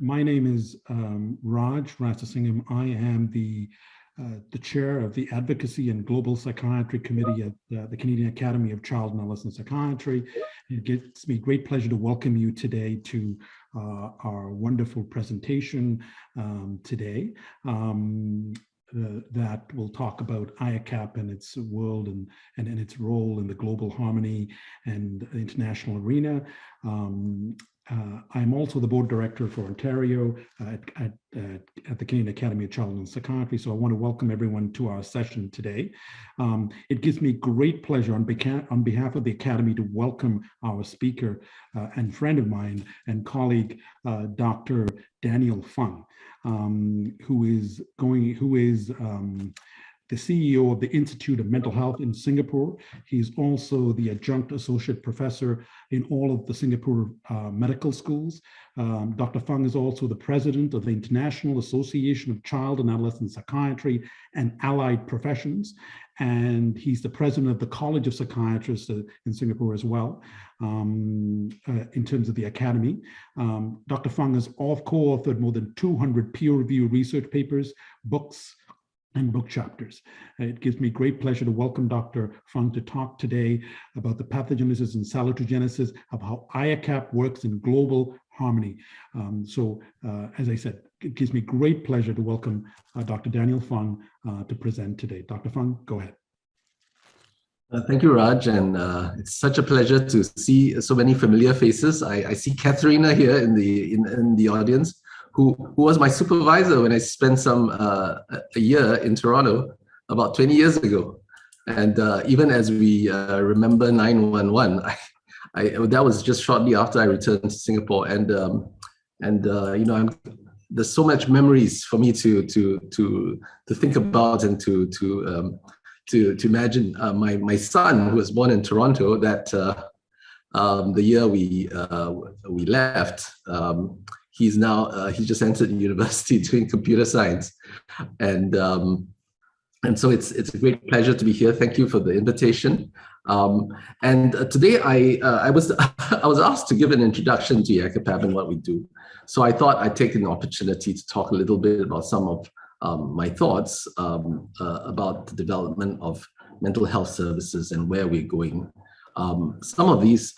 My name is Raj Rasasingham. I am the chair of the Advocacy and Global Psychiatry Committee at the Canadian Academy of Child and Adolescent Psychiatry. It gives me great pleasure to welcome you today to our wonderful presentation today that will talk about IACAP and its world and its role in the global harmony and international arena. I'm also the board director for Ontario at the Canadian Academy of Child and Psychiatry, so I want to welcome everyone to our session today. It gives me great pleasure on behalf of the Academy to welcome our speaker and friend of mine and colleague, Dr. Daniel Fung, who is the CEO of the Institute of Mental Health in Singapore. He's also the adjunct associate professor in all of the Singapore medical schools. Dr. Fung is also the president of the International Association of Child and Adolescent Psychiatry and Allied Professions. And he's the president of the College of Psychiatrists in Singapore as well, in terms of the academy. Dr. Fung has co-authored more than 200 peer-reviewed research papers, books, and book chapters. It gives me great pleasure to welcome Dr. Fung to talk today about the pathogenesis and salutogenesis of how IACAP works in global harmony. As I said, it gives me great pleasure to welcome Dr. Daniel Fung to present today. Dr. Fung, go ahead. Thank you, Raj, and it's such a pleasure to see so many familiar faces. I see Katharina here in the audience, who was my supervisor when I spent a year in Toronto about 20 years ago. And even as we remember 9/11, that was just shortly after I returned to Singapore. And there's so much memories for me to think about and to imagine. My son, who was born in Toronto, that the year we left. He's just entered university doing computer science, and so it's a great pleasure to be here. Thank you for the invitation. And today I was asked to give an introduction to IACAPAP and what we do. So I thought I'd take an opportunity to talk a little bit about some of my thoughts about the development of mental health services and where we're going. Some of these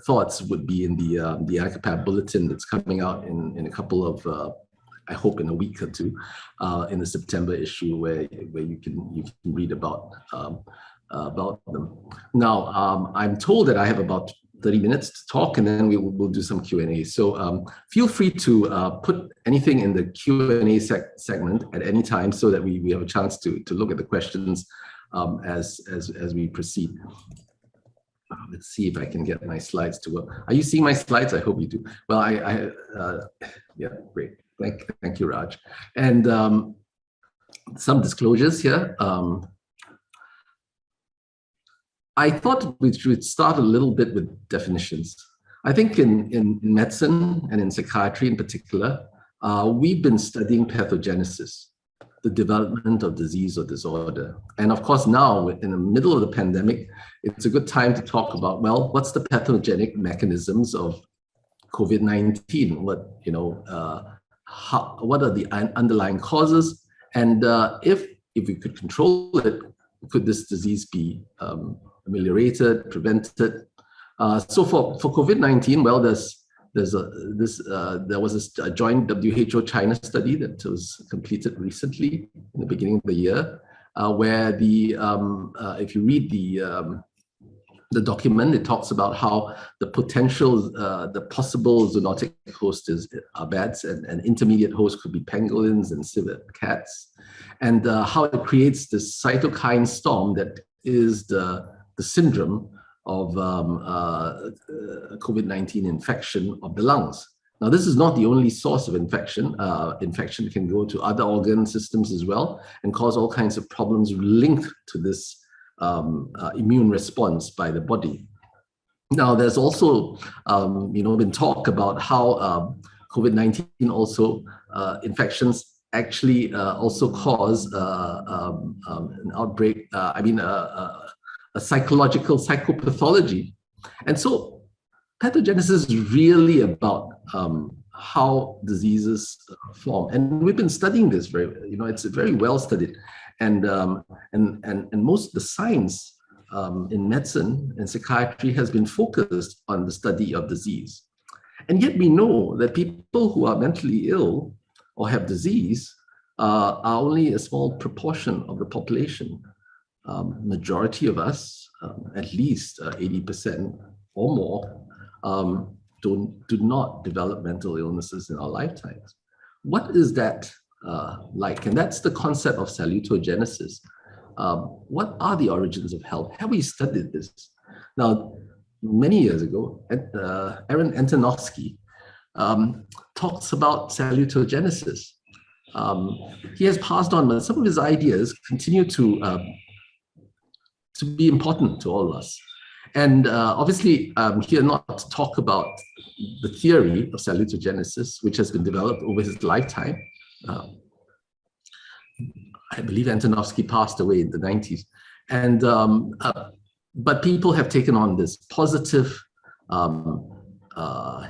thoughts would be in the IACAPAP bulletin that's coming out in a couple of, I hope in a week or two, in the September issue, where you can read about them. Now, I'm told that I have about 30 minutes to talk, and then we'll do some Q&A. So feel free to put anything in the Q&A segment at any time, so that we have a chance to look at the questions as we proceed. Let's see if I can get my slides to work. Are you seeing my slides? I hope you do. Well, yeah, great. Thank you, Raj. And some disclosures here. I thought we should start a little bit with definitions. I think in medicine and in psychiatry in particular, we've been studying pathogenesis, the development of disease or disorder. And of course, now in the middle of the pandemic, it's a good time to talk about, well, what's the pathogenic mechanisms of COVID-19? What are the underlying causes? And if we could control it, could this disease be ameliorated, prevented? So for COVID-19, well, there was a joint WHO China study that was completed recently in the beginning of the year, where if you read the document, it talks about how the possible zoonotic host are bats, and intermediate hosts could be pangolins and civet cats, and how it creates this cytokine storm that is the syndrome of COVID-19 infection of the lungs. Now, this is not the only source of infection. Infection can go to other organ systems as well and cause all kinds of problems linked to this immune response by the body. Now, there's also been talk about how COVID-19 also infections actually also cause an outbreak. A psychological psychopathology. And so pathogenesis is really about how diseases form. And we've been studying this it's very well studied. And most of the science in medicine and psychiatry has been focused on the study of disease. And yet we know that people who are mentally ill or have disease are only a small proportion of the population. Majority of us, at least 80% or more, do not develop mental illnesses in our lifetimes. What is that like? And that's the concept of salutogenesis. What are the origins of health? Have we studied this? Now, many years ago, Aaron Antonovsky talks about salutogenesis. He has passed on, but some of his ideas continue to be important to all of us. And obviously, here not to talk about the theory of salutogenesis, which has been developed over his lifetime. I believe Antonovsky passed away in the 90s. And but people have taken on this positive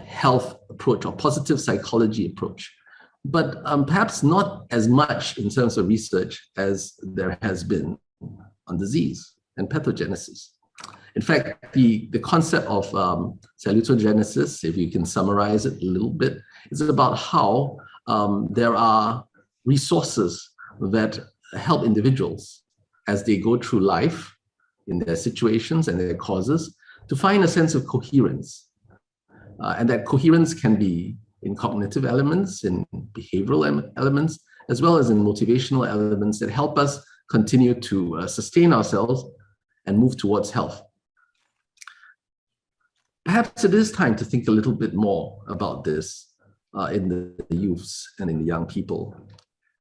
health approach or positive psychology approach, but perhaps not as much in terms of research as there has been on disease and pathogenesis. In fact, the concept of salutogenesis, if you can summarize it a little bit, is about how there are resources that help individuals as they go through life in their situations and their causes to find a sense of coherence. And that coherence can be in cognitive elements, in behavioral elements, as well as in motivational elements that help us continue to sustain ourselves and move towards health. Perhaps it is time to think a little bit more about this in the youths and in the young people,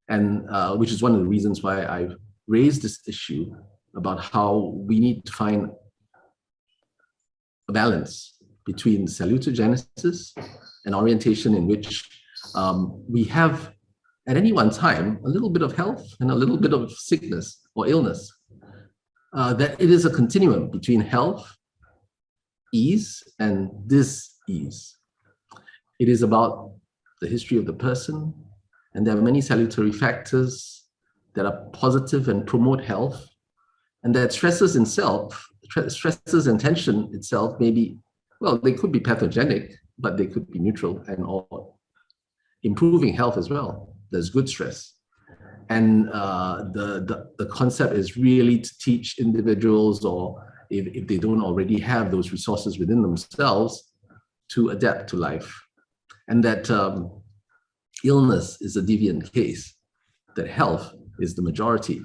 and which is one of the reasons why I've raised this issue about how we need to find a balance between salutogenesis and orientation in which we have at any one time a little bit of health and a little bit of sickness or illness. That it is a continuum between health, ease, and dis-ease. It is about the history of the person, and there are many salutary factors that are positive and promote health, and that stresses and tension itself may be, well, they could be pathogenic, but they could be neutral and or improving health as well. There's good stress. And the concept is really to teach individuals, or if they don't already have those resources within themselves, to adapt to life. And that illness is a deviant case, that health is the majority.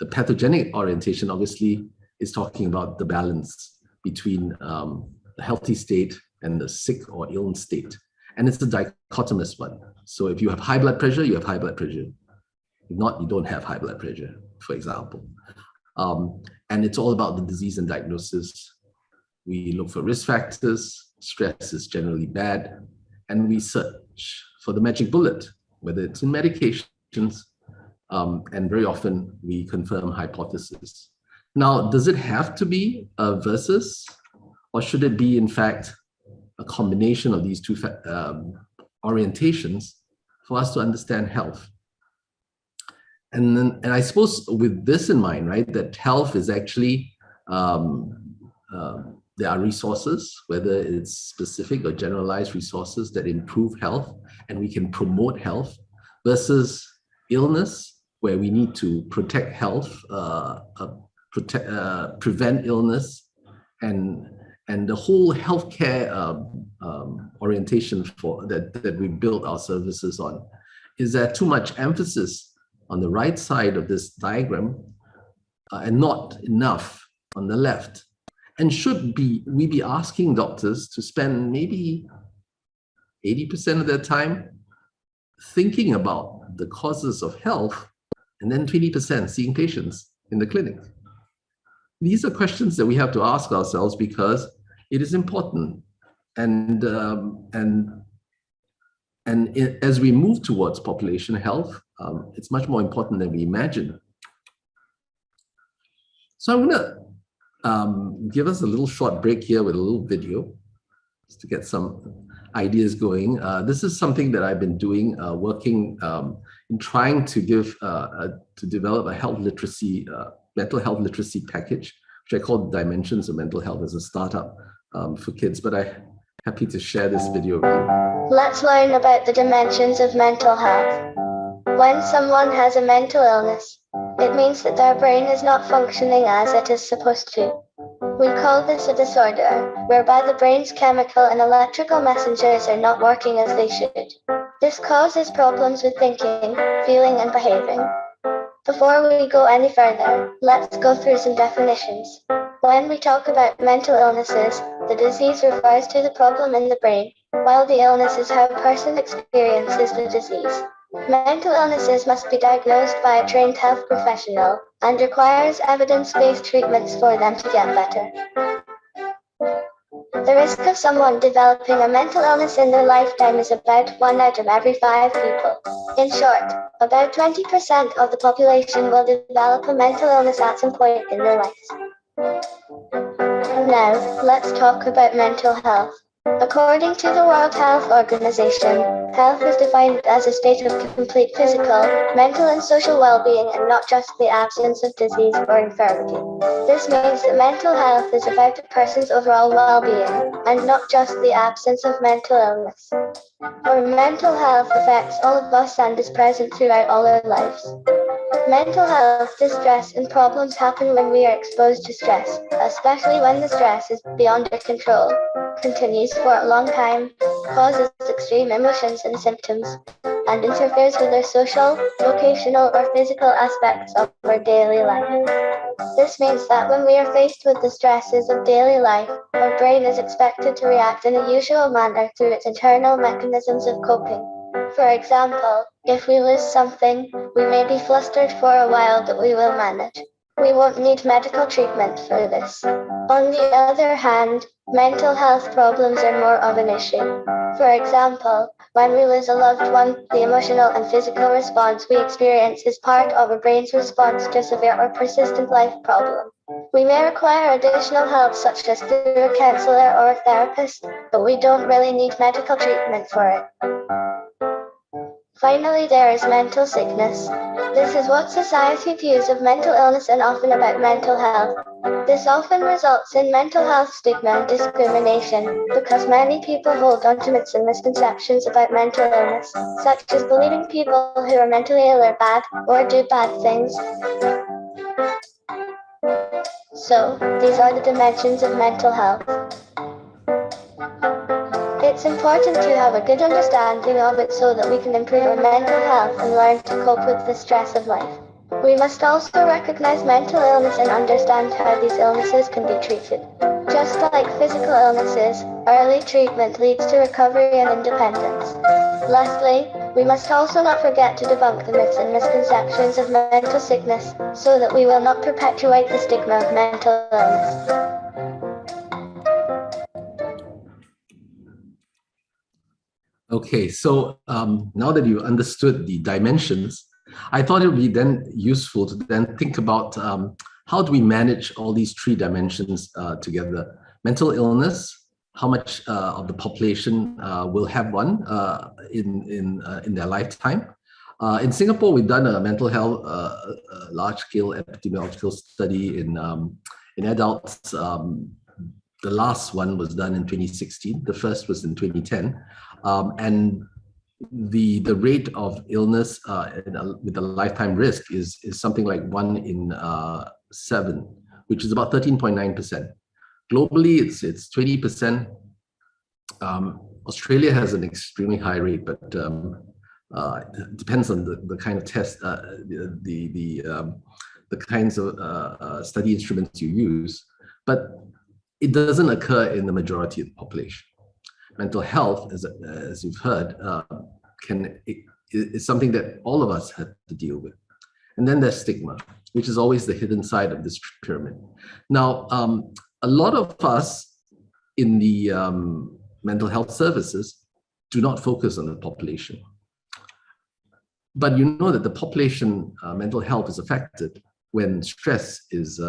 The pathogenic orientation obviously is talking about the balance between the healthy state and the sick or ill state. And it's a dichotomous one. So if you have high blood pressure, you have high blood pressure. If not, you don't have high blood pressure, for example. And it's all about the disease and diagnosis. We look for risk factors. Stress is generally bad. And we search for the magic bullet, whether it's in medications, and very often we confirm hypotheses. Now, does it have to be a versus, or should it be, in fact, a combination of these two orientations for us to understand health? And I suppose with this in mind, right, that health is actually, there are resources, whether it's specific or generalized resources that improve health, and we can promote health, versus illness, where we need to protect health, prevent illness, and the whole healthcare orientation for that we build our services on. Is there too much emphasis on the right side of this diagram and not enough on the left? And should we be asking doctors to spend maybe 80% of their time thinking about the causes of health, and then 20% seeing patients in the clinic? These are questions that we have to ask ourselves because it is important. And as we move towards population health, it's much more important than we imagine. So I'm gonna give us a little short break here with a little video, just to get some ideas going. This is something that I've been doing, working in trying to develop a health literacy, mental health literacy package, which I call Dimensions of Mental Health, as a startup for kids. But I'm happy to share this video with you. Let's learn about the dimensions of mental health. When someone has a mental illness, it means that their brain is not functioning as it is supposed to. We call this a disorder, whereby the brain's chemical and electrical messengers are not working as they should. This causes problems with thinking, feeling, and behaving. Before we go any further, let's go through some definitions. When we talk about mental illnesses, the disease refers to the problem in the brain, while the illness is how a person experiences the disease. Mental illnesses must be diagnosed by a trained health professional and requires evidence-based treatments for them to get better. The risk of someone developing a mental illness in their lifetime is about 1 out of every 5 people. In short, about 20% of the population will develop a mental illness at some point in their lives. Now, let's talk about mental health. According to the World Health Organization, health is defined as a state of complete physical, mental, and social well-being, and not just the absence of disease or infirmity. This means that mental health is about a person's overall well-being, and not just the absence of mental illness. For mental health affects all of us and is present throughout all our lives. Mental health distress and problems happen when we are exposed to stress, especially when the stress is beyond our control, continues for a long time, causes extreme emotions and symptoms, and interferes with our social, vocational, or physical aspects of our daily life. This means that when we are faced with the stresses of daily life, our brain is expected to react in a usual manner through its internal mechanisms of coping. For example, if we lose something, we may be flustered for a while, but we will manage. We won't need medical treatment for this. On the other hand, mental health problems are more of an issue. For example, when we lose a loved one, the emotional and physical response we experience is part of our brain's response to severe or persistent life problem. We may require additional help, such as through a counselor or a therapist, but we don't really need medical treatment for it. Finally, there is mental sickness. This is what society views of mental illness and often about mental health. This often results in mental health stigma and discrimination because many people hold on to myths and misconceptions about mental illness, such as believing people who are mentally ill are bad or do bad things. So, these are the dimensions of mental health. It's important to have a good understanding of it so that we can improve our mental health and learn to cope with the stress of life. We must also recognize mental illness and understand how these illnesses can be treated. Just like physical illnesses, early treatment leads to recovery and independence. Lastly, we must also not forget to debunk the myths and misconceptions of mental sickness so that we will not perpetuate the stigma of mental illness. Okay, so now that you understood the dimensions, I thought it would be then useful to then think about how do we manage all these 3 dimensions together? Mental illness, how much of the population will have one in their lifetime? In Singapore, we've done a mental health large-scale epidemiological study in adults. The last one was done in 2016. The first was in 2010. And the rate of illness with a lifetime risk is something like 1 in 7, which is about 13.9%. Globally, it's 20%. Australia has an extremely high rate, but it depends on the kind of test, the kinds of study instruments you use. But it doesn't occur in the majority of the population. Mental health, as you've heard, is something that all of us have to deal with. And then there's stigma, which is always the hidden side of this pyramid. Now, a lot of us in the mental health services do not focus on the population. But you know that the population mental health is affected when stress is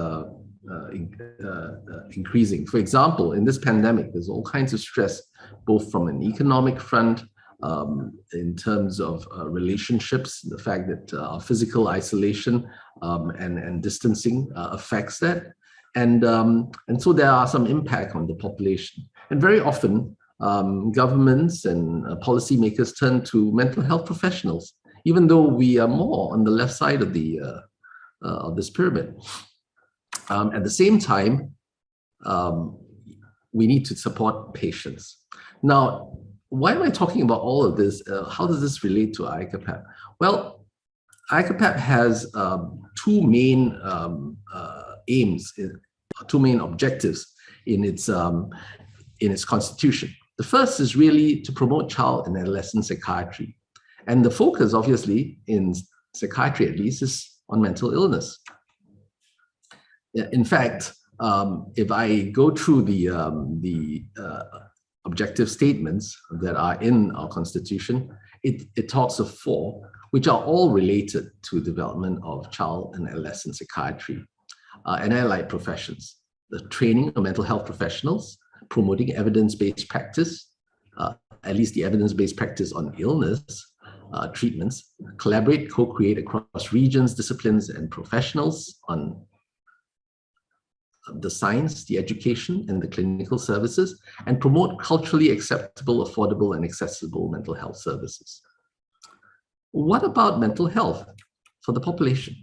increasing. For example, in this pandemic, there's all kinds of stress both from an economic front, in terms of relationships, the fact that physical isolation and distancing affects that. And so there are some impact on the population. And very often, governments and policymakers turn to mental health professionals, even though we are more on the left side of this pyramid. At the same time, we need to support patients. Now, why am I talking about all of this? How does this relate to IACAPAP? Well, IACAPAP has two main aims, two main objectives in its constitution. The first is really to promote child and adolescent psychiatry. And the focus, obviously, in psychiatry at least, is on mental illness. In fact, if I go through the objective statements that are in our constitution, it talks of 4, which are all related to development of child and adolescent psychiatry and allied professions. The training of mental health professionals, promoting evidence-based practice, at least the evidence-based practice on illness, treatments, collaborate, co-create across regions, disciplines, and professionals on the science, the education, and the clinical services, and promote culturally acceptable, affordable, and accessible mental health services. What about mental health for the population?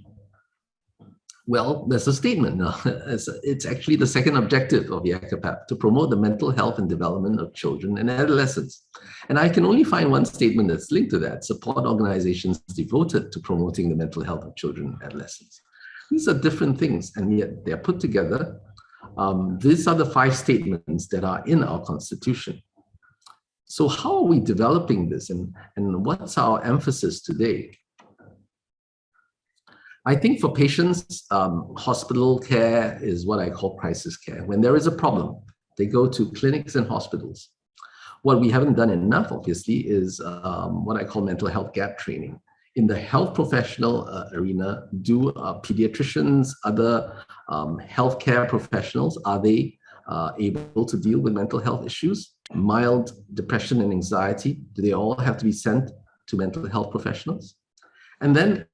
Well, there's a statement. It's actually the second objective of IACAPAP, to promote the mental health and development of children and adolescents. And I can only find one statement that's linked to that: support organizations devoted to promoting the mental health of children and adolescents. These are different things, and yet they're put together. These are the 5 statements that are in our constitution. So how are we developing this, and what's our emphasis today? I think for patients, hospital care is what I call crisis care. When there is a problem, they go to clinics and hospitals. What we haven't done enough, obviously, is what I call mental health gap training. In the health professional arena, do pediatricians, other healthcare professionals, are they able to deal with mental health issues? Mild depression and anxiety, do they all have to be sent to mental health professionals? And then,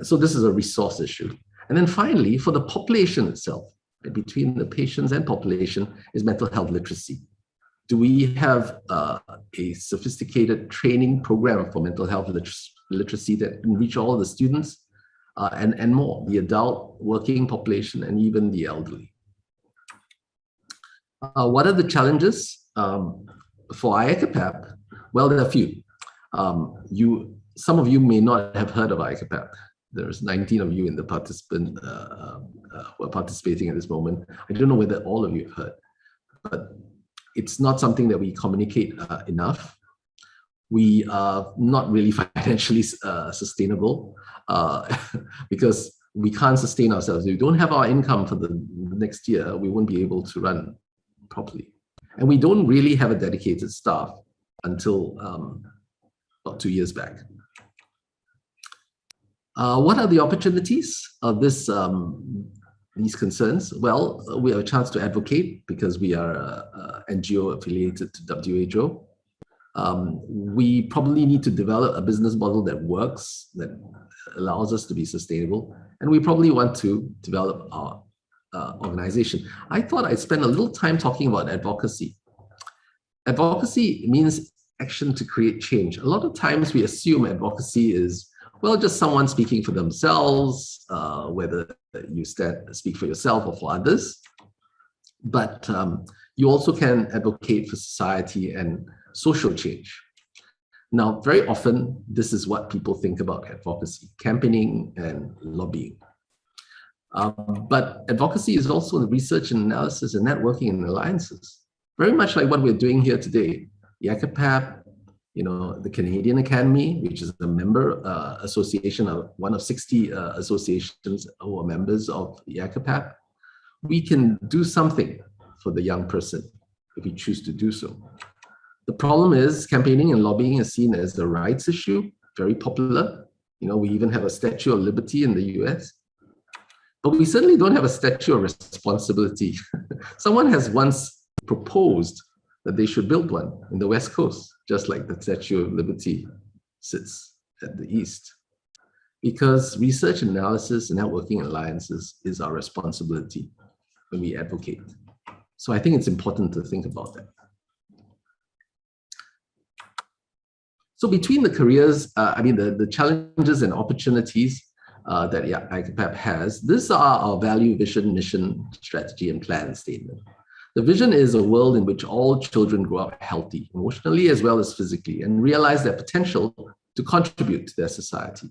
so this is a resource issue. And then finally, for the population itself, between the patients and population, is mental health literacy. Do we have a sophisticated training program for mental health literacy that can reach all the students and more, the adult working population and even the elderly? What are the challenges for IACAPAP? Well, there are a few. Some of you may not have heard of IACAPAP. There's 19 of you in the participant who are participating at this moment. I don't know whether all of you have heard, but it's not something that we communicate enough. We are not really financially sustainable because we can't sustain ourselves. If we don't have our income for the next year, we won't be able to run properly. And we don't really have a dedicated staff until about 2 years back. What are the opportunities of these concerns? Well, we have a chance to advocate because we are an NGO affiliated to WHO. We probably need to develop a business model that works, that allows us to be sustainable. And we probably want to develop our organization. I thought I'd spend a little time talking about advocacy. Advocacy means action to create change. A lot of times we assume advocacy is, well, just someone speaking for themselves, whether you speak for yourself or for others. But you also can advocate for society and social change. Now, very often, this is what people think about advocacy: campaigning and lobbying. But advocacy is also the research and analysis and networking and alliances. Very much like what we're doing here today. IACAPAP, the Canadian Academy, which is a member association of one of 60 associations who are members of IACAPAP. We can do something for the young person if we choose to do so. The problem is campaigning and lobbying is seen as a rights issue, very popular. We even have a Statue of Liberty in the US. But we certainly don't have a statue of responsibility. Someone has once proposed that they should build one in the West Coast, just like the Statue of Liberty sits at the East. Because research and analysis and networking alliances is our responsibility when we advocate. So I think it's important to think about that. So between the careers, the challenges and opportunities that IACAPAP has, these are our value, vision, mission, strategy, and plan statement. The vision is a world in which all children grow up healthy, emotionally as well as physically, and realize their potential to contribute to their society.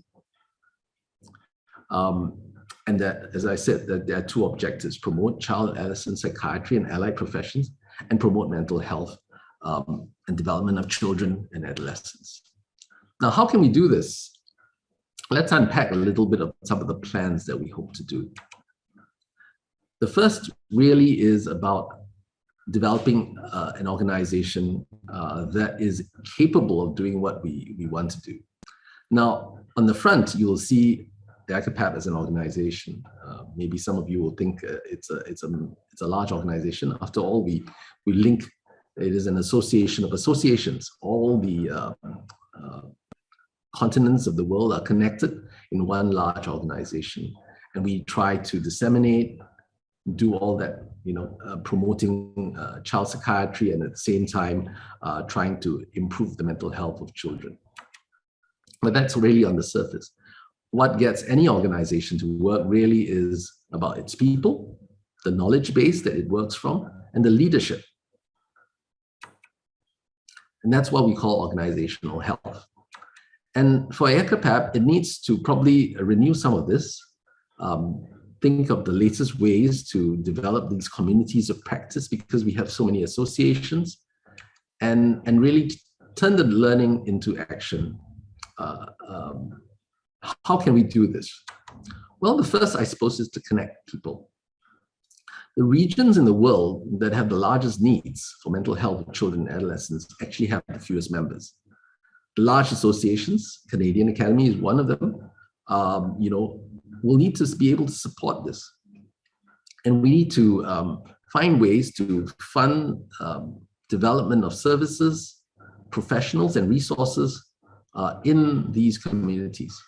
And that, as I said, that there are two objectives: promote child and adolescent psychiatry and allied professions, and promote mental health and development of children and adolescents. Now, how can we do this? Let's unpack a little bit of some of the plans that we hope to do. The first really is about developing an organization that is capable of doing what we want to do. Now, on the front, you will see the IACAPAP as an organization. Maybe some of you will think it's a large organization. After all, we link. It is an association of associations. All the continents of the world are connected in one large organization, and we try to disseminate, do all that, promoting child psychiatry, and at the same time trying to improve the mental health of children. But that's really on the surface. What gets any organization to work really is about its people, the knowledge base that it works from, and the leadership. And that's what we call organizational health. And for IACAPAP, it needs to probably renew some of this, think of the latest ways to develop these communities of practice, because we have so many associations, and really turn the learning into action. How can we do this? Well, the first, I suppose, is to connect people. The regions in the world that have the largest needs for mental health of children and adolescents actually have the fewest members. The large associations, Canadian Academy is one of them, will need to be able to support this. And we need to find ways to fund development of services, professionals, and resources in these communities.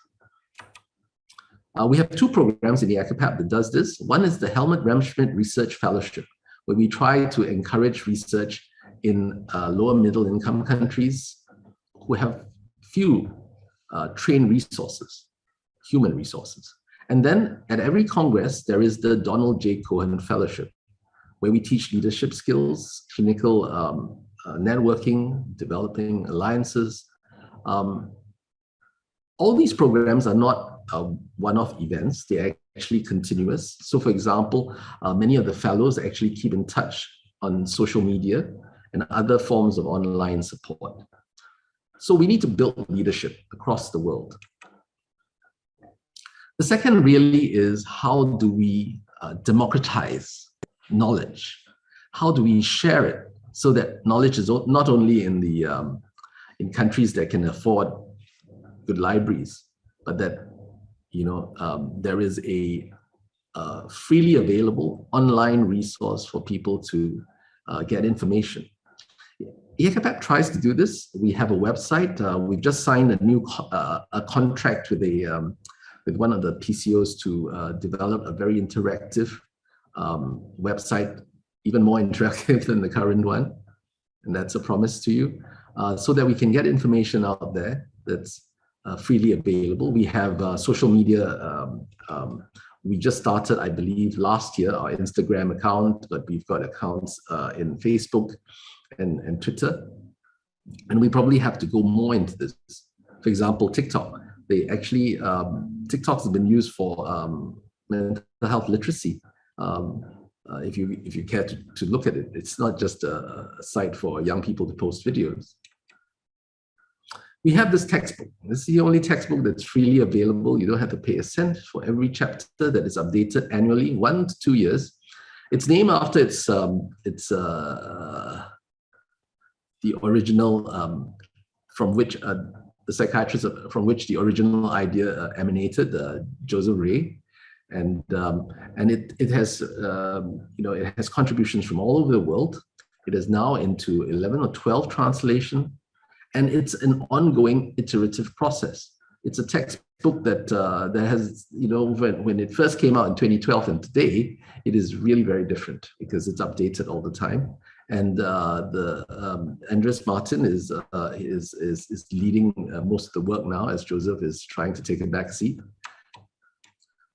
We have two programs in the IACAPAP that does this. One is the Helmut Remschmidt Research Fellowship, where we try to encourage research in lower middle income countries who have few trained resources, human resources. And then at every Congress, there is the Donald J. Cohen Fellowship, where we teach leadership skills, clinical networking, developing alliances. All these programs are not one-off events, they're actually continuous. So for example, many of the fellows actually keep in touch on social media and other forms of online support. So we need to build leadership across the world. The second really is, how do we democratize knowledge? How do we share it so that knowledge is not only in the in countries that can afford good libraries, but that there is a freely available online resource for people to get information. IACAPAP tries to do this. We have a website. We've just signed a new contract with one of the PCOs to develop a very interactive website, even more interactive than the current one. And that's a promise to you, so that we can get information out there that's freely available. We have social media. We just started, I believe, last year, our Instagram account, but we've got accounts in Facebook and Twitter. And we probably have to go more into this. For example, TikTok. They actually, TikTok has been used for mental health literacy. If you care to look at it, it's not just a site for young people to post videos. We have this textbook. This is the only textbook that's freely available. You don't have to pay a cent for every chapter that is updated annually, 1 to 2 years. It's named after the original from which the psychiatrist from which the original idea emanated, Joseph Ray, and it has it has contributions from all over the world, It is now into 11 or 12 translation, and it's an ongoing iterative process. It's a textbook that has, when it first came out in 2012 and today, it is really very different because it's updated all the time. And Andres Martin is leading most of the work now, as Joseph is trying to take a back seat.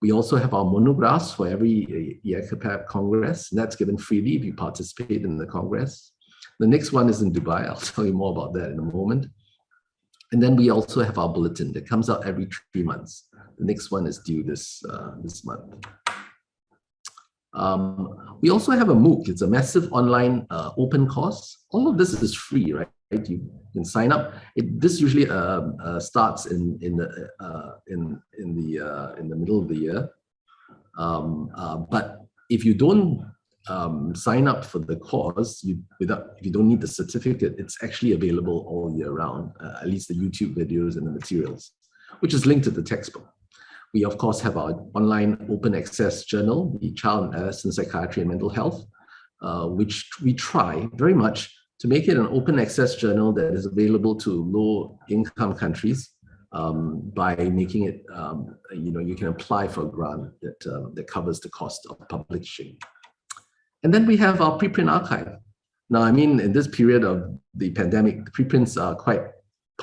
We also have our monographs for every IACAPAP Congress, and that's given freely if you participate in the Congress. The next one is in Dubai. I'll tell you more about that in a moment. And then we also have our bulletin that comes out every 3 months. The next one is due this month. We also have a MOOC. It's a massive online open course. All of this is free, right? You can sign up. This usually starts in the middle of the year. But if you don't sign up for the course, if you don't need the certificate, it's actually available all year round. At least the YouTube videos and the materials, which is linked to the textbook. We, of course, have our online open access journal, the Child and Adolescent Psychiatry and Mental Health, which we try very much to make it an open access journal that is available to low income countries by making it, you can apply for a grant that covers the cost of publishing. And then we have our preprint archive. Now, I mean, in this period of the pandemic, the preprints are quite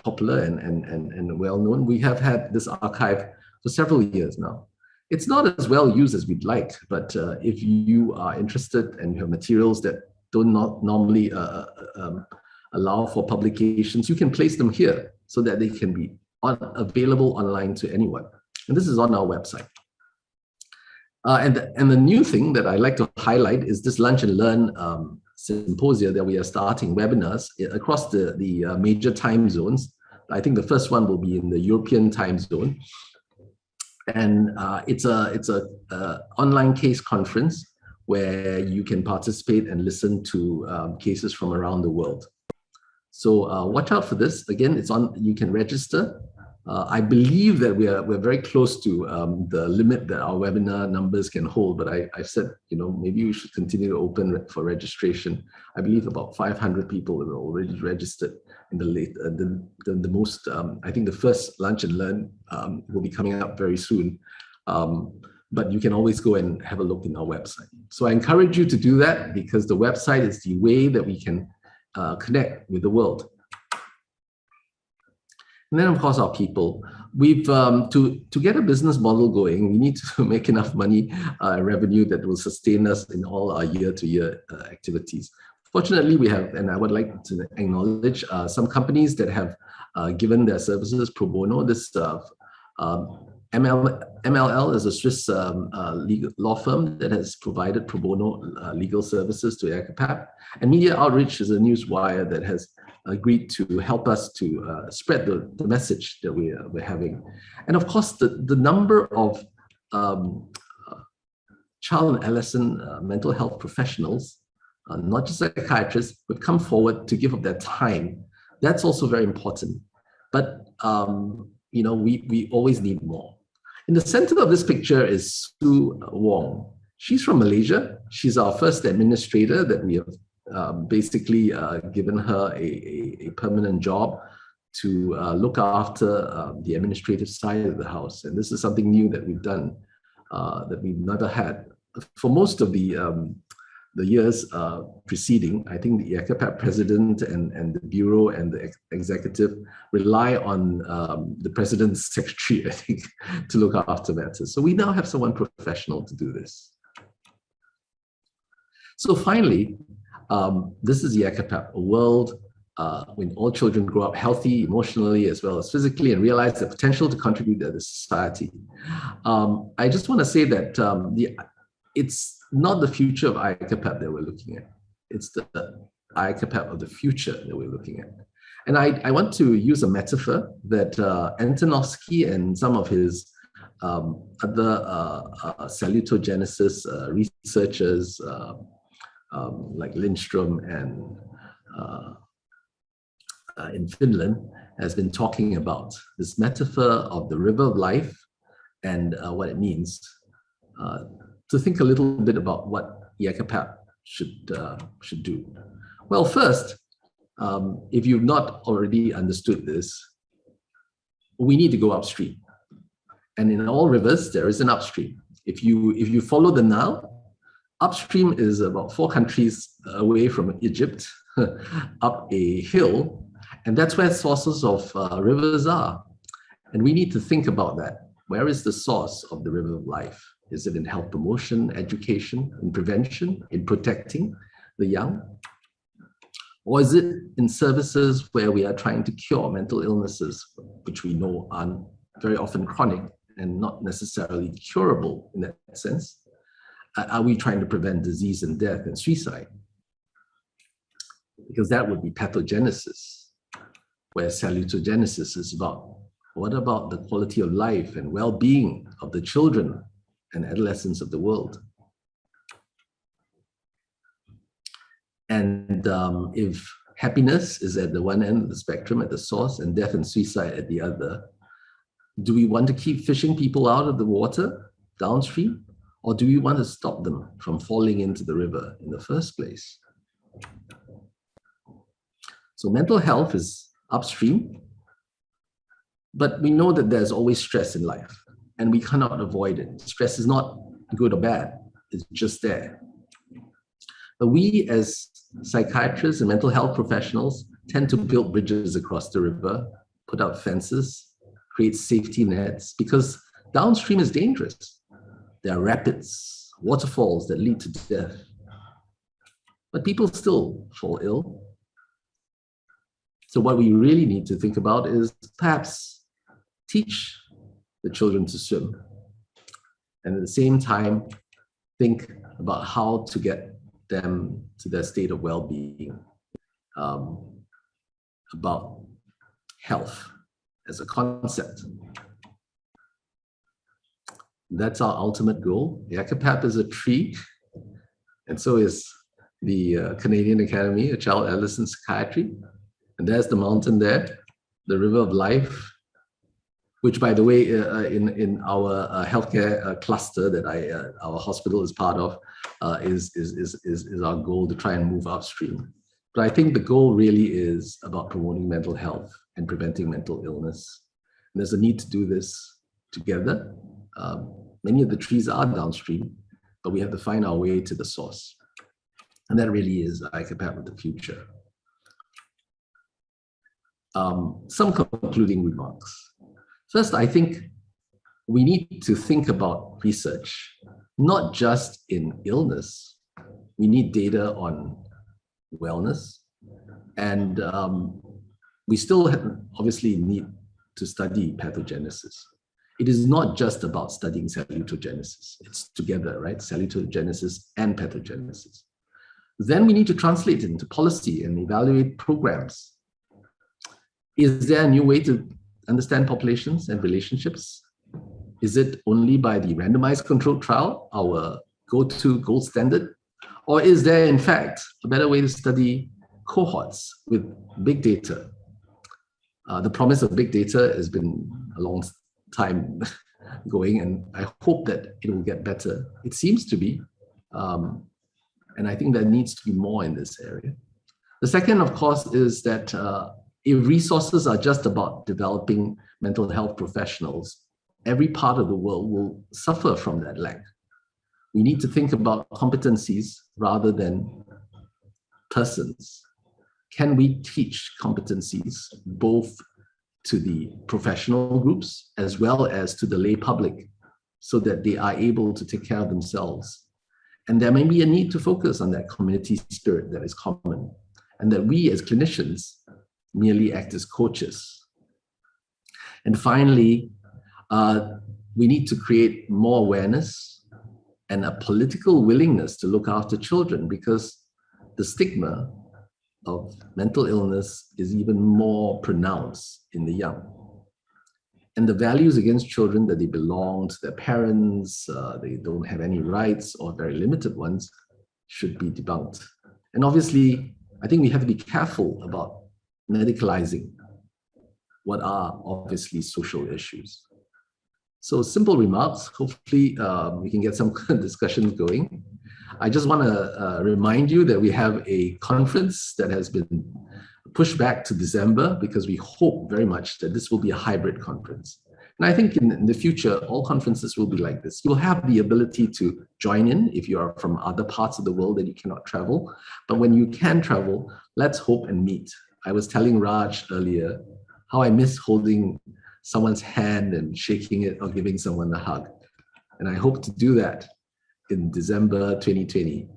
popular and well known. We have had this archive for several years now. It's not as well used as we'd like, but if you are interested and you have materials that do not normally allow for publications, you can place them here so that they can be available online to anyone. And this is on our website. And the new thing that I like to highlight is this Lunch and Learn symposia that we are starting, webinars across the major time zones. I think the first one will be in the European time zone. And it's a online case conference where you can participate and listen to cases from around the world. So watch out for this. Again, it's on. You can register. I believe that we're very close to the limit that our webinar numbers can hold. But I've said, maybe we should continue to open for registration. I believe about 500 people are already registered in the most. I think the first Lunch and Learn will be coming up very soon. But you can always go and have a look in our website. So I encourage you to do that because the website is the way that we can connect with the world. And then, of course, our people. We've to get a business model going, we need to make enough money, revenue that will sustain us in all our year-to-year activities. Fortunately, we have, and I would like to acknowledge some companies that have given their services pro bono. This MLL is a Swiss legal law firm that has provided pro bono legal services to IACAPAP, and Media Outreach is a news wire that has agreed to help us to spread the message that we're having. And of course, the number of child and adolescent mental health professionals, not just psychiatrists, who have come forward to give up their time. That's also very important. But we always need more. In the center of this picture is Sue Wong. She's from Malaysia. She's our first administrator that we have basically given her a permanent job to look after the administrative side of the house. And this is something new that we've done that we've never had. For most of the years preceding, I think the IACAPAP president and the bureau and the executive rely on the president's secretary, I think, to look after matters. So we now have someone professional to do this. So finally, this is IACAPAP, a world when all children grow up healthy, emotionally, as well as physically, and realize the potential to contribute to the society. I just want to say that it's not the future of IACAPAP that we're looking at. It's the IACAPAP of the future that we're looking at. And I want to use a metaphor that Antonovsky and some of his other salutogenesis researchers like Lindström and in Finland has been talking about, this metaphor of the river of life and what it means. To think a little bit about what IACAPAP should do. Well, first, if you've not already understood this, we need to go upstream. And in all rivers, there is an upstream. If you follow the Nile, upstream is about 4 countries away from Egypt, up a hill, and that's where sources of rivers are. And we need to think about that. Where is the source of the river of life? Is it in health promotion, education, in prevention, in protecting the young? Or is it in services where we are trying to cure mental illnesses, which we know are very often chronic and not necessarily curable in that sense? Are we trying to prevent disease and death and suicide? Because that would be pathogenesis, where salutogenesis is about what about the quality of life and well-being of the children and adolescents of the world? And if happiness is at the one end of the spectrum, at the source, and death and suicide at the other, do we want to keep fishing people out of the water downstream? Or do we want to stop them from falling into the river in the first place? So mental health is upstream, but we know that there's always stress in life, and we cannot avoid it. Stress is not good or bad, it's just there. But we as psychiatrists and mental health professionals tend to build bridges across the river, put up fences, create safety nets, because downstream is dangerous. There are rapids, waterfalls that lead to death. But people still fall ill. So what we really need to think about is perhaps teach the children to swim, and at the same time, think about how to get them to their state of well-being, about health as a concept. That's our ultimate goal. IACAPAP is a tree, and so is the Canadian Academy of Child Adolescent Psychiatry. And there's the mountain there, the River of Life, which, by the way, in our healthcare cluster that our hospital is part of, is our goal to try and move upstream. But I think the goal really is about promoting mental health and preventing mental illness. And there's a need to do this together. Many of the trees are downstream, but we have to find our way to the source. And that really is IACAPAP of the future. Some concluding remarks. First, I think we need to think about research, not just in illness. We need data on wellness. And we still obviously need to study pathogenesis. It is not just about studying salutogenesis. It's together, right? Salutogenesis and pathogenesis. Then we need to translate it into policy and evaluate programs. Is there a new way to understand populations and relationships? Is it only by the randomized controlled trial, our go-to gold standard? Or is there, in fact, a better way to study cohorts with big data? The promise of big data has been a long time going, and I hope that it will get better. It seems to be, and I think there needs to be more in this area. The second, of course, is that if resources are just about developing mental health professionals, every part of the world will suffer from that lack. We need to think about competencies rather than persons. Can we teach competencies both to the professional groups as well as to the lay public so that they are able to take care of themselves? And there may be a need to focus on that community spirit that is common, and that we as clinicians merely act as coaches. And finally, we need to create more awareness and a political willingness to look after children, because the stigma of mental illness is even more pronounced in the young. And the values against children that they belong to their parents, they don't have any rights or very limited ones, should be debunked. And obviously, I think we have to be careful about medicalizing what are obviously social issues. So simple remarks, hopefully we can get some discussions going. I just want to remind you that we have a conference that has been pushed back to December because we hope very much that this will be a hybrid conference. And I think in the future, all conferences will be like this. You'll have the ability to join in if you are from other parts of the world that you cannot travel. But when you can travel, let's hope and meet. I was telling Raj earlier how I miss holding someone's hand and shaking it or giving someone a hug. And I hope to do that in December 2020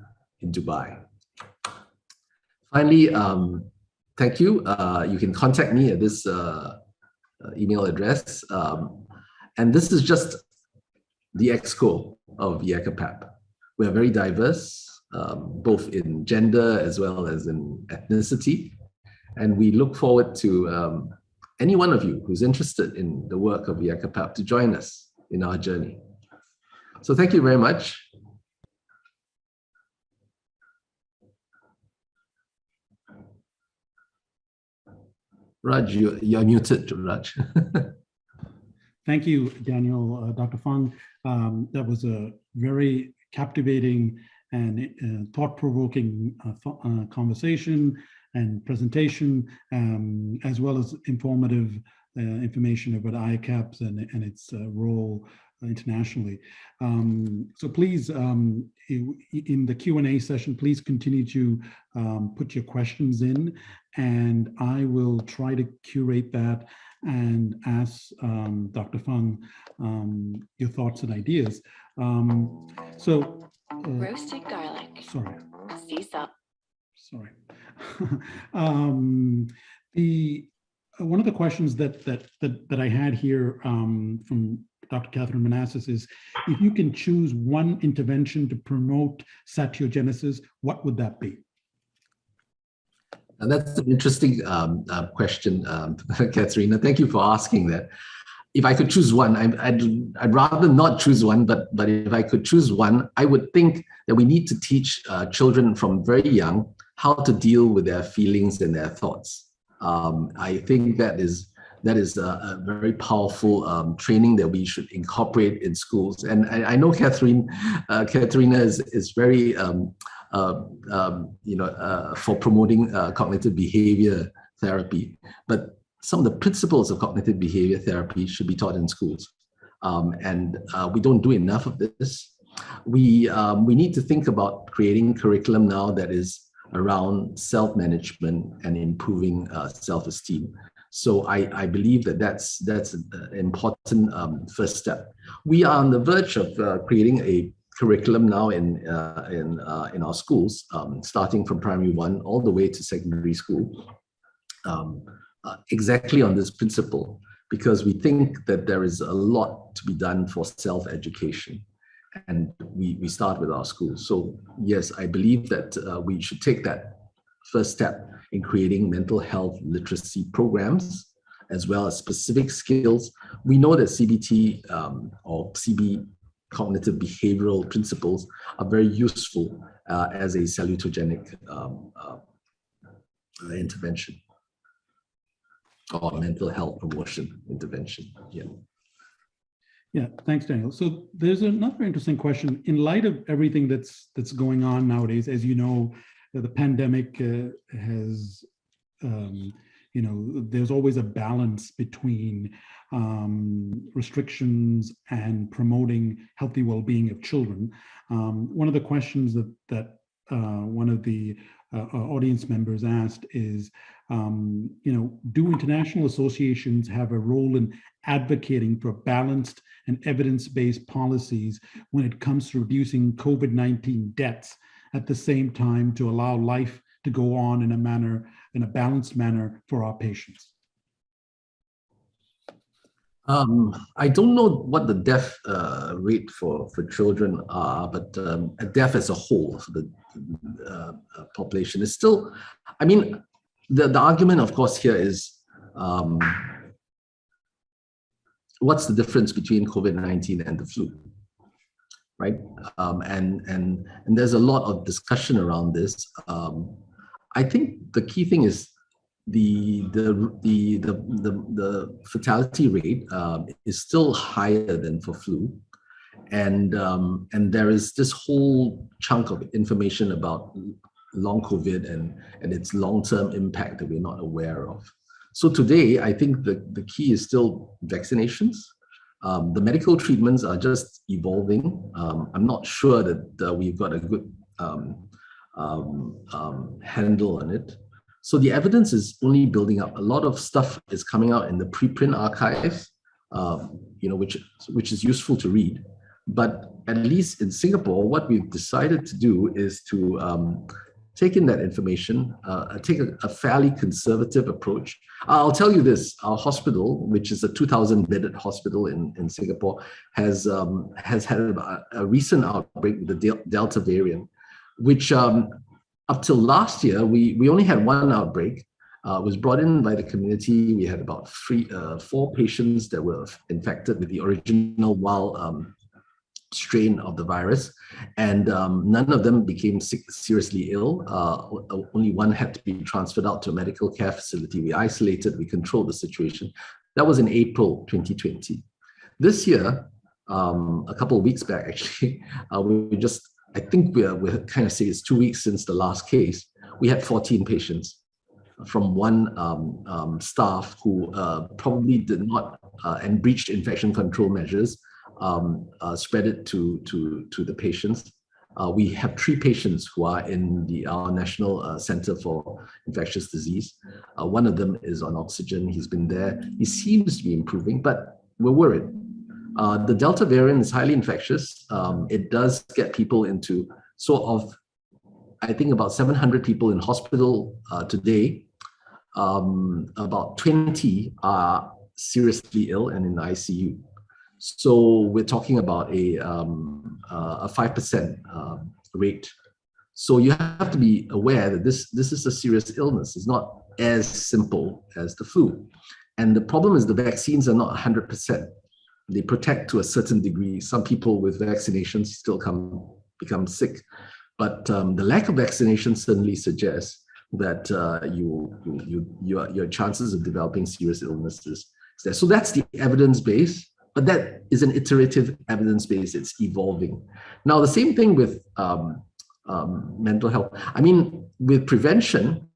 in Dubai. Finally, thank you. You can contact me at this email address. And this is just the exco of IACAPAP. We are very diverse, both in gender as well as in ethnicity. And we look forward to any one of you who's interested in the work of IACAPAP to join us in our journey. So thank you very much. Raj, you're muted, Raj. Thank you, Daniel, Dr. Fung. That was a very captivating and thought-provoking conversation and presentation, as well as informative information about IACAPS and its role internationally. So please, in the Q&A session, please continue to put your questions in, and I will try to curate that and ask Dr. Fung your thoughts and ideas. Roasted garlic. Sorry. Sea salt. Sorry. One of the questions that I had here from Dr. Catherine Manassas is, if you can choose one intervention to promote salutogenesis, what would that be? And that's an interesting question, Katharina. Thank you for asking that. If I could choose one, I'd rather not choose one, but if I could choose one, I would think that we need to teach children from very young how to deal with their feelings and their thoughts. I think that is a very powerful training that we should incorporate in schools. And I know Katharina is very for promoting cognitive behavior therapy, but some of the principles of cognitive behavior therapy should be taught in schools. And we don't do enough of this. We need to think about creating curriculum now that is around self-management and improving self-esteem. So I believe that that's an important first step. We are on the verge of creating a curriculum now in our schools, starting from primary 1 all the way to secondary school, exactly on this principle, because we think that there is a lot to be done for self-education. And we start with our schools. So yes, I believe that we should take that first step in creating mental health literacy programs, as well as specific skills. We know that CBT or CB, cognitive behavioral principles, are very useful as a salutogenic intervention or mental health promotion intervention. Yeah. Yeah, thanks, Daniel. So there's another interesting question. In light of everything that's going on nowadays, as you know, the pandemic has, there's always a balance between restrictions and promoting healthy well-being of children. One of the questions that one of the audience members asked is, do international associations have a role in advocating for balanced and evidence-based policies when it comes to reducing COVID-19 deaths, at the same time to allow life to go on in a balanced manner for our patients? I don't know what the death rate for children are, but death as a whole for the population is still, I mean, the argument, of course, here is what's the difference between COVID-19 and the flu, right? And there's a lot of discussion around this. I think the key thing is the fatality rate is still higher than for flu, and there is this whole chunk of information about long COVID and its long-term impact that we're not aware of. So today, I think the key is still vaccinations. The medical treatments are just evolving. I'm not sure that we've got a good handle on it. So the evidence is only building up. A lot of stuff is coming out in the preprint archives, which is useful to read. But at least in Singapore, what we've decided to do is to take in that information, take a fairly conservative approach. I'll tell you this: our hospital, which is a 2,000-bedded hospital in Singapore, has had a recent outbreak with the Delta variant, which up till last year, we only had one outbreak. It was brought in by the community. We had about 4 patients that were infected with the original wild strain of the virus, and none of them became seriously ill. Only one had to be transferred out to a medical care facility. We isolated, we controlled the situation. That was in April 2020. This year, a couple of weeks back, actually, I think we're kind of say it's 2 weeks since the last case. We had 14 patients from one staff who probably did not and breached infection control measures, spread it to the patients. We have 3 patients who are in our National Center for Infectious Disease. One of them is on oxygen. He's been there. He seems to be improving, but we're worried. The Delta variant is highly infectious. It does get people into sort of, I think about 700 people in hospital today. About 20 are seriously ill and in the ICU. So we're talking about a 5% rate. So you have to be aware that this is a serious illness. It's not as simple as the flu. And the problem is the vaccines are not 100%. They protect to a certain degree. Some people with vaccinations still become sick. But the lack of vaccination certainly suggests that your chances of developing serious illnesses is there. So that's the evidence base. But that is an iterative evidence base. It's evolving. Now, the same thing with mental health. I mean, with prevention,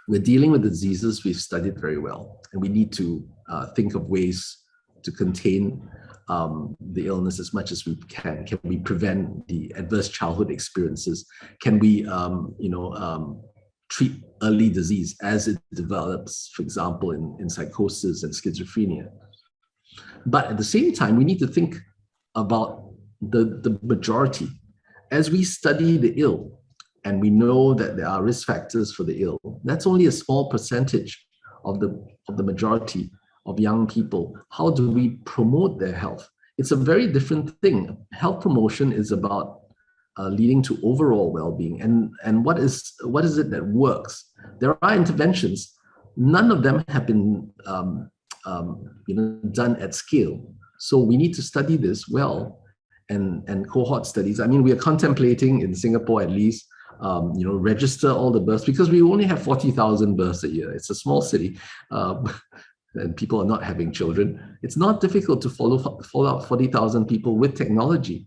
we're dealing with diseases we've studied very well. And we need to think of ways to contain the illness as much as we can. Can we prevent the adverse childhood experiences? Can we, treat early disease as it develops, for example, in psychosis and schizophrenia? But at the same time, we need to think about the majority. As we study the ill, and we know that there are risk factors for the ill, that's only a small percentage of the majority of young people. How do we promote their health? It's a very different thing. Health promotion is about leading to overall well-being. And what is it that works? There are interventions. None of them have been done at scale. So we need to study this well, and cohort studies. I mean, we are contemplating in Singapore at least, register all the births, because we only have 40,000 births a year. It's a small city, and people are not having children. It's not difficult to follow up 40,000 people with technology.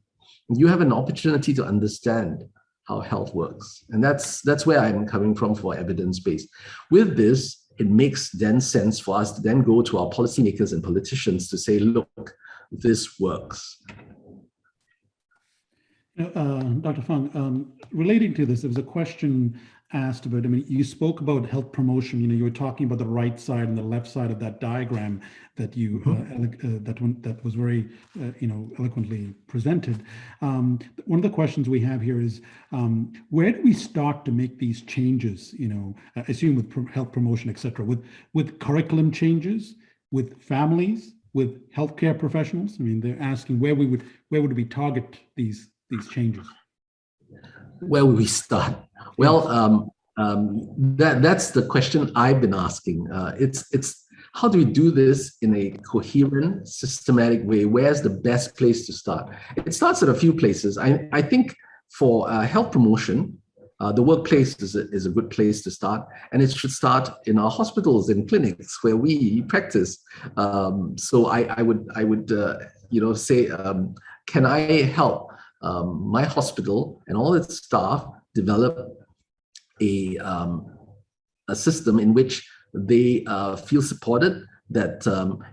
You have an opportunity to understand how health works, and that's where I'm coming from for evidence-based. With this, it makes then sense for us to then go to our policymakers and politicians to say, look, this works. Dr. Fung, relating to this, there was a question asked about, I mean, you spoke about health promotion, you were talking about the right side and the left side of that diagram that you, that was very, eloquently presented. One of the questions we have here is, where do we start to make these changes, I assume with health promotion, et cetera, with curriculum changes, with families, with healthcare professionals? I mean, they're asking where would we target these changes? Where would we start? Well, that's the question I've been asking. It's how do we do this in a coherent, systematic way? Where's the best place to start? It starts at a few places. I think for health promotion, the workplace is a good place to start, and it should start in our hospitals and clinics where we practice. So I would say can I help my hospital and all its staff develop a system in which they feel supported, that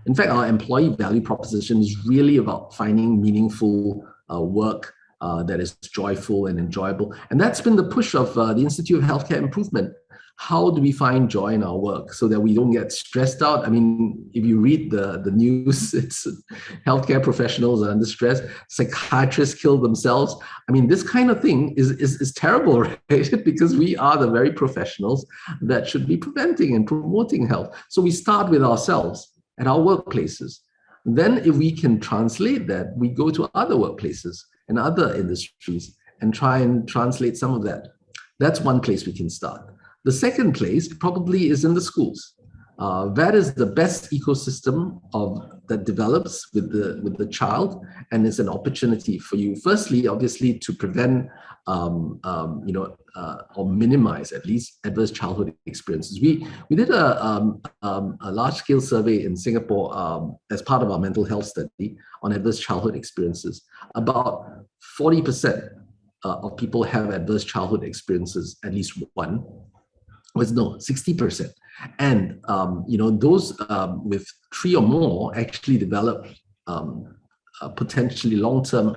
in fact our employee value proposition is really about finding meaningful work that is joyful and enjoyable. And that's been the push of the Institute of Healthcare Improvement. How do we find joy in our work so that we don't get stressed out? I mean, if you read the news, it's healthcare professionals are under stress, psychiatrists kill themselves. I mean, this kind of thing is terrible, right? Because we are the very professionals that should be preventing and promoting health. So we start with ourselves at our workplaces. Then if we can translate that, we go to other workplaces and other industries and try and translate some of that. That's one place we can start. The second place probably is in the schools. That is the best ecosystem that develops with the child, and it's an opportunity for you. Firstly, obviously, to prevent or minimize at least adverse childhood experiences. We did a large-scale survey in Singapore as part of our mental health study on adverse childhood experiences. About 40% of people have adverse childhood experiences, at least one. 60%. And those with 3 or more actually develop potentially long-term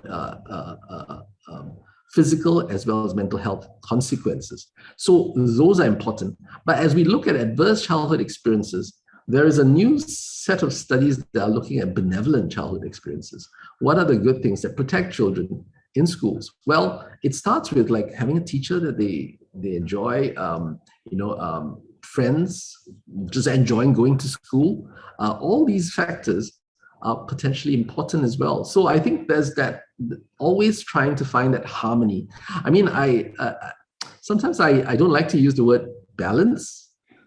physical as well as mental health consequences. So those are important. But as we look at adverse childhood experiences, there is a new set of studies that are looking at benevolent childhood experiences. What are the good things that protect children in schools? Well, it starts with like having a teacher that they enjoy, friends, just enjoying going to school. All these factors are potentially important as well. So I think there's that, always trying to find that harmony. I mean, sometimes I don't like to use the word balance.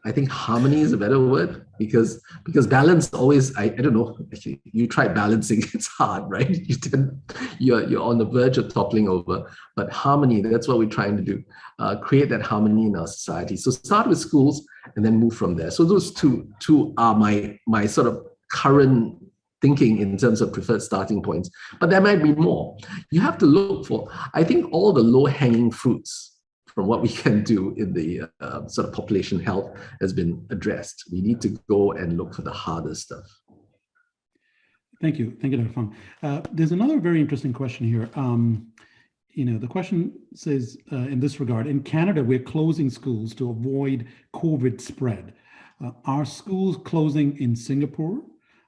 I think harmony is a better word, because balance always, I don't know, actually, you try balancing, it's hard, right? You're on the verge of toppling over. But harmony, that's what we're trying to do, create that harmony in our society. So start with schools and then move from there. So those two are my sort of current thinking in terms of preferred starting points. But there might be more. You have to look for, I think, all the low-hanging fruits from what we can do in the sort of population health has been addressed. We need to go and look for the harder stuff. Thank you, Dr. Fung. There's another very interesting question here. The question says, in this regard, in Canada, we're closing schools to avoid COVID spread. Are schools closing in Singapore?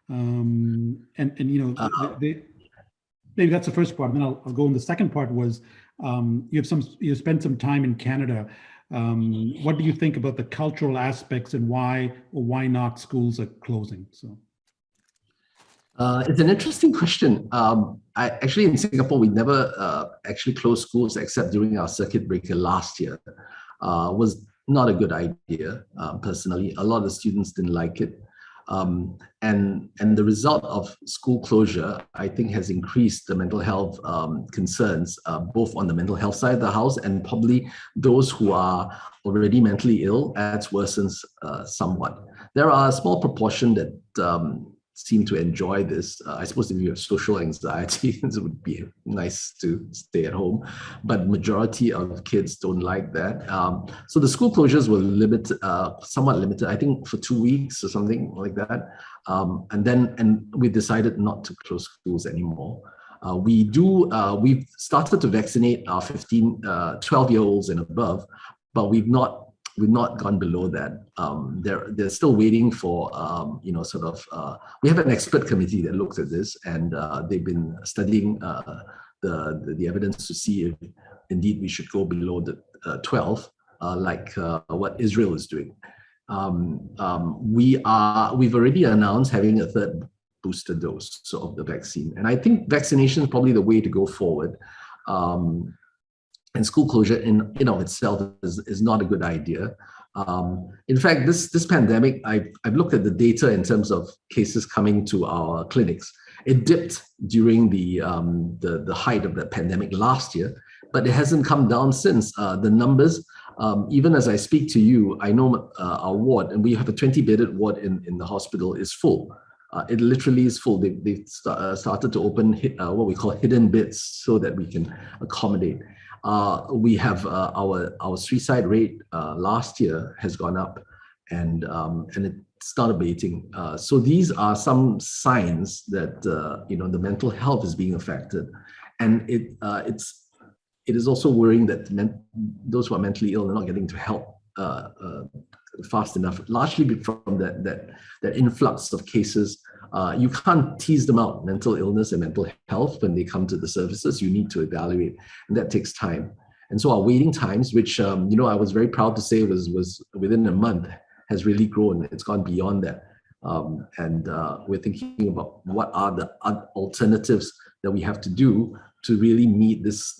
Maybe that's the first part. And then I'll go on. The second part was, you spent some time in Canada. What do you think about the cultural aspects and why or why not schools are closing? So it's an interesting question. Actually, in Singapore, we never actually closed schools except during our circuit breaker last year. Was not a good idea, personally. A lot of students didn't like it. And the result of school closure, I think, has increased the mental health concerns, both on the mental health side of the house, and probably those who are already mentally ill, that's worsens somewhat. There are a small proportion that seem to enjoy this. I suppose if you have social anxiety, it would be nice to stay at home, but majority of kids don't like that. So the school closures were somewhat limited, I think for 2 weeks or something like that. And we decided not to close schools anymore. We've started to vaccinate our 12-year-olds and above, but we've not gone below that. They're still waiting for, we have an expert committee that looks at this, and they've been studying the evidence to see if indeed we should go below the 12, like what Israel is doing. We've already announced having a third booster dose of the vaccine. And I think vaccination is probably the way to go forward. And school closure in of itself is not a good idea. In fact, this pandemic, I've looked at the data in terms of cases coming to our clinics. It dipped during the height of the pandemic last year, but it hasn't come down since. The numbers, even as I speak to you, I know our ward, and we have a 20-bedded ward in the hospital, is full. It literally is full. They've started to open what we call hidden beds so that we can accommodate. We have our suicide rate last year has gone up, and it's not abating. So these are some signs that the mental health is being affected, and it is also worrying that those who are mentally ill are not getting to help fast enough, largely from that influx of cases. You can't tease them out, mental illness and mental health, when they come to the services. You need to evaluate, and that takes time. And so our waiting times, which I was very proud to say was within a month, has really grown. It's gone beyond that. And we're thinking about what are the alternatives that we have to do to really meet this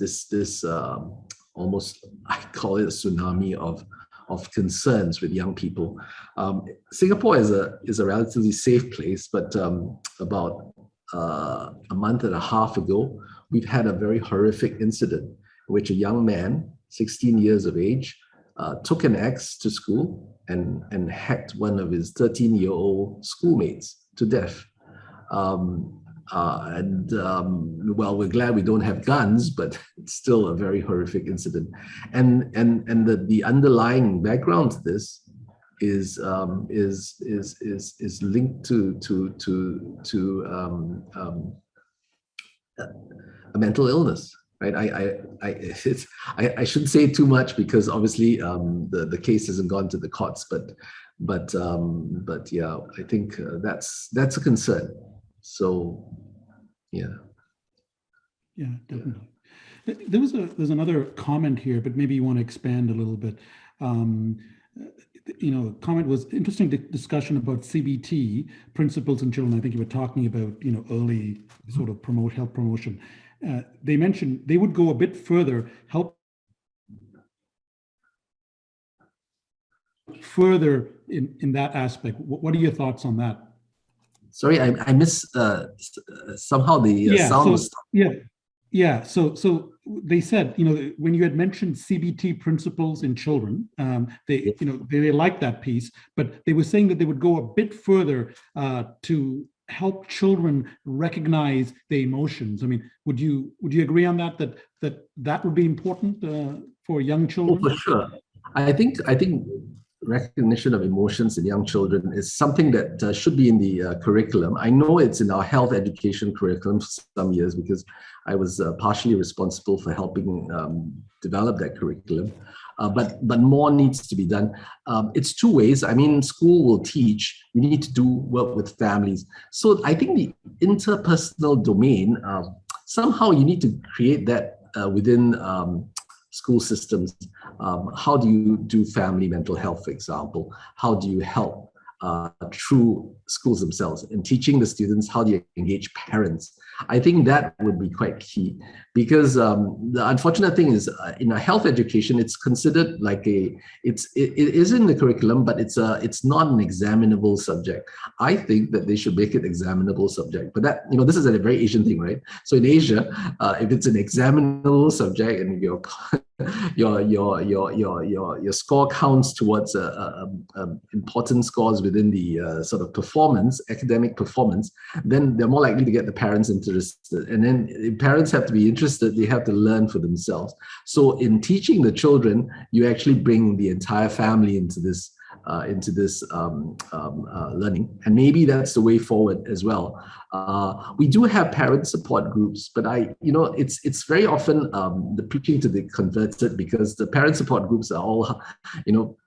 almost, I call it a tsunami of concerns with young people. Singapore is a relatively safe place, but about a month and a half ago, we've had a very horrific incident in which a young man, 16 years of age, took an axe to school and hacked one of his 13-year-old schoolmates to death. Well, we're glad we don't have guns, but it's still a very horrific incident. And the underlying background to this is linked to a mental illness, right? I shouldn't say too much because obviously the case hasn't gone to the courts, but yeah, I think that's a concern. So, yeah. Yeah, definitely. There's another comment here, but maybe you want to expand a little bit. Comment was interesting discussion about CBT principles in children. I think you were talking about early sort of health promotion. They mentioned they would go a bit further, help further in that aspect. What are your thoughts on that? Sorry, I missed somehow the sound was stopped. Yeah. So they said, when you had mentioned CBT principles in children, they liked that piece, but they were saying that they would go a bit further to help children recognize their emotions. I mean, would you agree on that would be important for young children? Oh, for sure. I think recognition of emotions in young children is something that should be in the curriculum. I know it's in our health education curriculum for some years because I was partially responsible for helping develop that curriculum. But more needs to be done. It's two ways. I mean, school will teach. You need to do work with families. So I think the interpersonal domain, somehow you need to create that within school systems. How do you do family mental health, for example? How do you help through schools themselves and teaching the students? How do you engage parents? I think that would be quite key because the unfortunate thing is in a health education, it's considered like it is in the curriculum, but it's not an examinable subject. I think that they should make it examinable subject, but that, this is a very Asian thing, right? So in Asia, if it's an examinable subject and your score counts towards important scores within the sort of academic performance, then they're more likely to get the parents interested. And then if parents have to be interested, they have to learn for themselves. So in teaching the children, you actually bring the entire family into this learning, and maybe that's the way forward as well. We do have parent support groups, but it's very often the preaching to the converted, because the parent support groups are all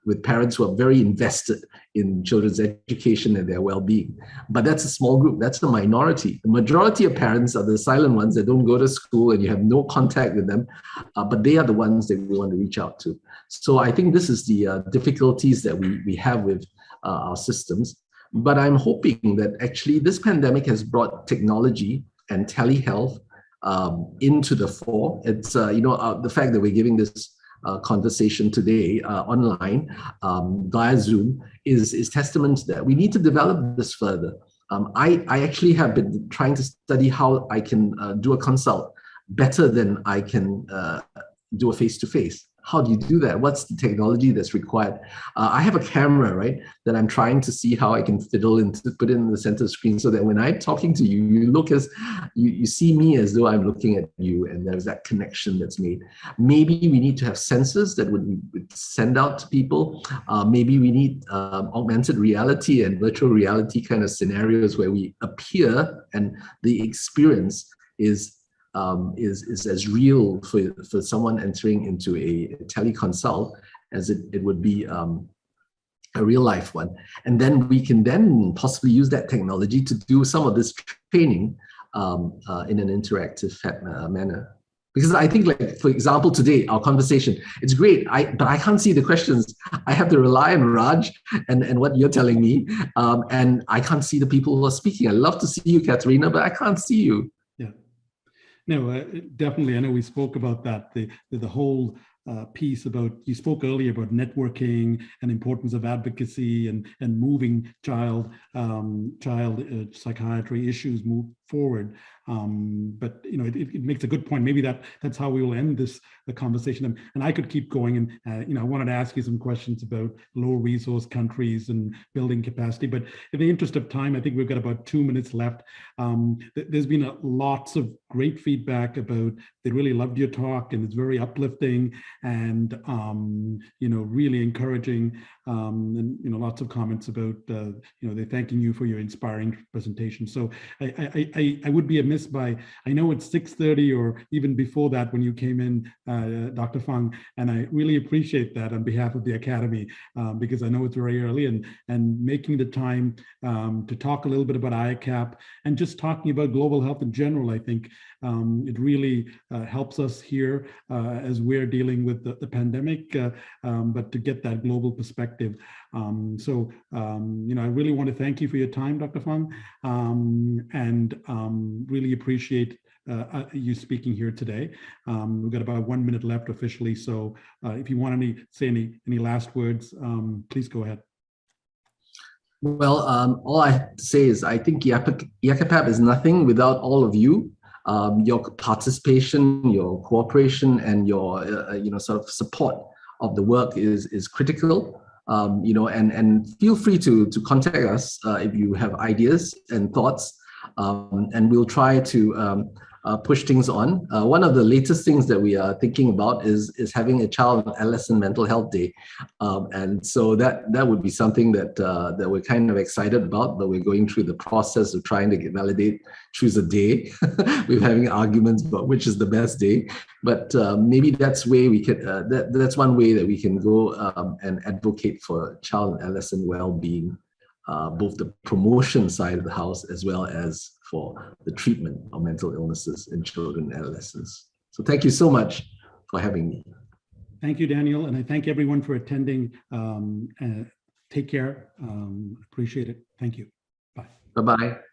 with parents who are very invested in children's education and their well-being. But that's a small group. That's the minority. The majority of parents are the silent ones that don't go to school and you have no contact with them, but they are the ones that we want to reach out to. So I think this is the difficulties that we have with our systems. But I'm hoping that actually this pandemic has brought technology and telehealth into the fore. It's the fact that we're giving this conversation today online via Zoom is testament that we need to develop this further. I actually have been trying to study how I can do a consult better than I can do a face-to-face. How do you do that? What's the technology that's required? I have a camera, right, that I'm trying to see how I can put it in the center screen so that when I'm talking to you, you see me as though I'm looking at you, and there's that connection that's made. Maybe we need to have sensors that would send out to people. Maybe we need augmented reality and virtual reality kind of scenarios where we appear and the experience is as real for someone entering into a teleconsult as it would be a real life one. And then we can then possibly use that technology to do some of this training in an interactive manner. Because I think, like, for example, today, our conversation, it's great, but I can't see the questions. I have to rely on Raj and what you're telling me, and I can't see the people who are speaking. I love to see you, Katharina, but I can't see you. Yeah. No, definitely. I know we spoke about that, the whole piece about, you spoke earlier about networking and importance of advocacy and moving child psychiatry issues move forward. But you know, it makes a good point. Maybe that's how we will end the conversation. And I could keep going. And you know, I wanted to ask you some questions about low resource countries and building capacity. But in the interest of time, I think we've got about 2 minutes left. There's been lots of great feedback about, they really loved your talk, and it's very uplifting and you know, really encouraging. And you know, lots of comments about you know, they're thanking you for your inspiring presentation. So I would be amiss by, I know it's 6:30 or even before that when you came in, Dr. Fang, and I really appreciate that on behalf of the Academy, because I know it's very early, and making the time to talk a little bit about IACAP and just talking about global health in general. I think it really helps us here as we're dealing with the pandemic, but to get that global perspective. So, you know, I really want to thank you for your time, Dr. Fang, and really appreciate you speaking here today. We've got about 1 minute left officially. So if you want to say any last words, please go ahead. Well, all I have to say is I think IACAPAP is nothing without all of you. Your participation, your cooperation, and your you know, sort of support of the work is critical. You know, and feel free to contact us if you have ideas and thoughts, and we'll try to push things on. One of the latest things that we are thinking about is having a child and adolescent mental health day, and so that would be something that we're kind of excited about. But we're going through the process of trying to choose a day. We're having arguments about which is the best day, but maybe that's way we could. That's one way that we can go and advocate for child and adolescent well-being, both the promotion side of the house as well as for the treatment of mental illnesses in children and adolescents. So thank you so much for having me. Thank you, Daniel. And I thank everyone for attending. Take care. Appreciate it. Thank you. Bye. Bye-bye.